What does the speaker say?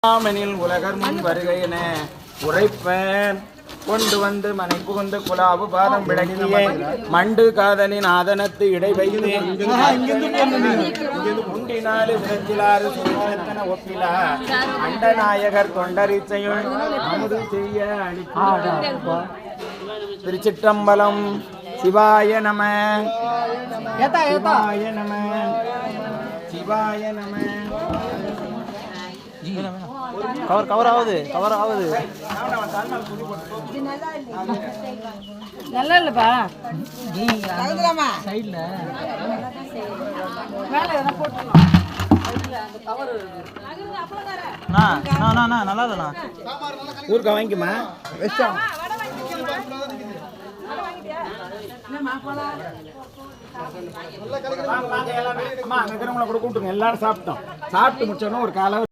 ஆமெனில் உலகர் முன் வருகையென உரைப்பேன் கொண்டு வந்து மனை புகுந்து குலாவு பாதம் விளக்கிய மண்டு காதலின் ஆதனத்து இடை வைத்து உண்டினாலு விரத்திலாறு சுத்தன ஒப்பிலா அண்டநாயகர் தொண்டரிச்சையுள் அமுது செய்ய அளிப்பார். திருச்சிற்றம்பலம். சிவாய நம சிவாய நம சிவாய நம. கவர் ஆகுது நல்லா இல்லப்பா சைடுல நல்லா இல்லண்ணா ஊருக்கா வாங்கிக்குமா எல்லாரும் சாப்பிட்டோம். சாப்பிட்டு முடிச்சோன்னா ஒரு காலம்